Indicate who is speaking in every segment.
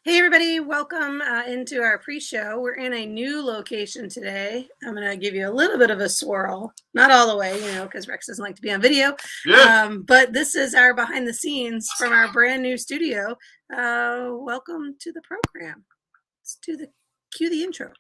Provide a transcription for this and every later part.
Speaker 1: Hey everybody, welcome into our pre-show. We're in a new location today. I'm going to give you a little bit of a swirl, not all the way, because Rex doesn't like to be on video.
Speaker 2: Yeah.
Speaker 1: But this is our behind the scenes from our brand new studio. Welcome to the program. Let's cue the intro.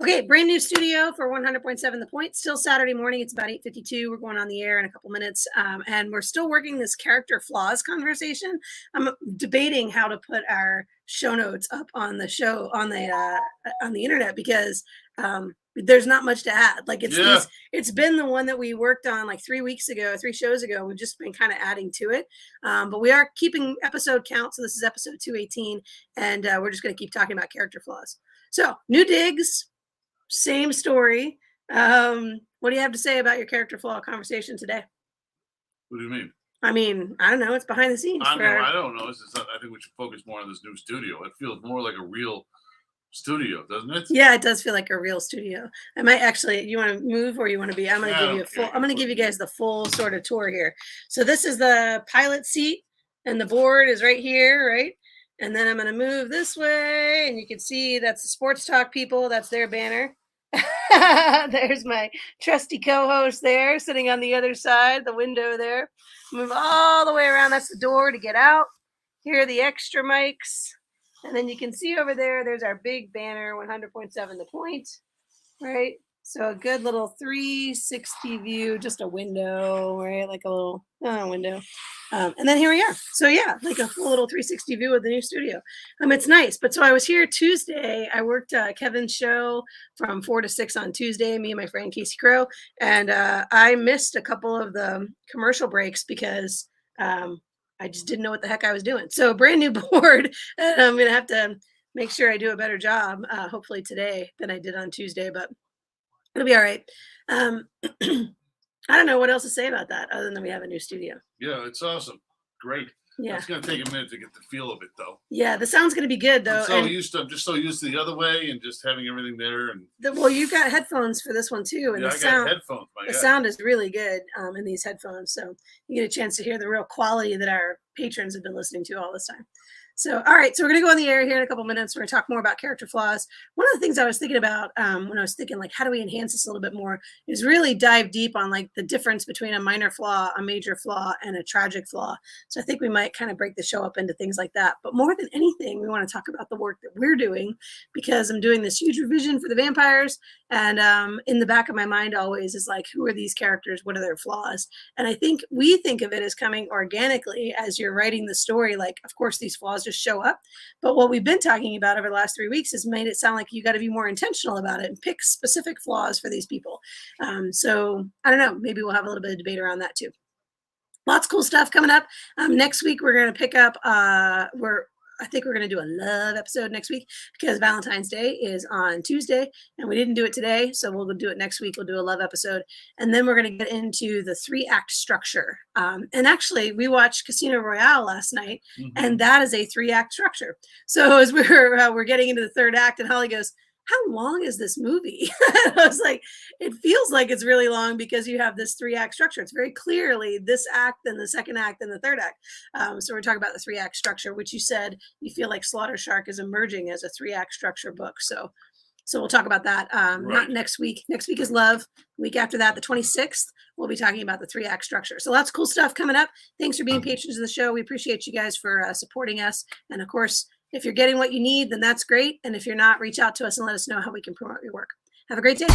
Speaker 1: Okay, brand new studio for 100.7 The Point. Still Saturday morning. It's about 8:52. We're going on the air in a couple minutes, and we're still working this character flaws conversation. I'm debating how to put our show notes up on the show on the internet because there's not much to add. Like it's been the one that we worked on like 3 shows ago. We've just been kind of adding to it, but we are keeping episode count. So this is episode 218, and we're just going to keep talking about character flaws. So new digs. Same story. What do you have to say about your character flaw conversation today?
Speaker 2: What do you mean?
Speaker 1: I mean, I don't know. It's behind the scenes.
Speaker 2: I don't know. I think we should focus more on this new studio. It feels more like a real studio, doesn't it?
Speaker 1: Yeah, it does feel like a real studio. I might actually. You want to move, or you want to be? I'm going to give you a full. I'm going to give you guys the full sort of tour here. So this is the pilot seat, and the board is right here, right? And then I'm going to move this way, and you can see that's the Sports Talk people. That's their banner. There's my trusty co-host there sitting on the other side, the window there. Move all the way around. That's the door to get out. Here are the extra mics. And then you can see over there, there's our big banner, 100.7 The Point, right? So a good little 360 view, just a window, right? Like a little window. And then here we are. So yeah, like a full little 360 view of the new studio. It's nice. But so I was here Tuesday. I worked Kevin's show from 4 to 6 on Tuesday, me and my friend Casey Crow. And I missed a couple of the commercial breaks because I just didn't know what the heck I was doing. So brand new board. And I'm going to have to make sure I do a better job, hopefully today than I did on Tuesday. But it'll be all right. I don't know what else to say about that other than we have a new studio.
Speaker 2: Yeah, it's awesome. Great.
Speaker 1: Yeah.
Speaker 2: It's going to take a minute to get the feel of it, though.
Speaker 1: Yeah, the sound's going to be good, though.
Speaker 2: I'm just so used to the other way and just having everything there. And
Speaker 1: well, you've got headphones for this one, too. And
Speaker 2: I got headphones.
Speaker 1: The sound is really good in these headphones. So you get a chance to hear the real quality that our patrons have been listening to all this time. So, all right. So we're going to go on the air here in a couple minutes. We're going to talk more about character flaws. One of the things I was thinking about when I was thinking, like, how do we enhance this a little bit more is really dive deep on, like, the difference between a minor flaw, a major flaw, and a tragic flaw. So I think we might kind of break the show up into things like that. But more than anything, we want to talk about the work that we're doing because I'm doing this huge revision for the vampires. And in the back of my mind always is like, who are these characters? What are their flaws? And I think we think of it as coming organically as you're writing the story. Like, of course, these flaws just show up. But what we've been talking about over the last 3 weeks has made it sound like you got to be more intentional about it and pick specific flaws for these people. So I don't know, maybe we'll have a little bit of debate around that too. Lots of cool stuff coming up. Next week, we're going to pick up, I think we're going to do a love episode next week because Valentine's Day is on Tuesday and we didn't do it today. So we'll do it next week. We'll do a love episode. And then we're going to get into the 3-act structure. And actually we watched Casino Royale last night and that is a 3-act structure. So as we're getting into the 3rd act and Holly goes, how long is this movie? I was like, it feels like it's really long because you have this 3-act structure. It's very clearly this act, then the 2nd act, then the 3rd act. So we're talking about the 3-act structure, which you said you feel like Slaughter Shark is emerging as a 3-act structure book. So we'll talk about that. Not next week. Next week is Love. The week after that, the 26th, we'll be talking about the 3-act structure. So lots of cool stuff coming up. Thanks for being patrons of the show. We appreciate you guys for supporting us. And of course, if you're getting what you need, then that's great. And if you're not, reach out to us and let us know how we can promote your work. Have a great day.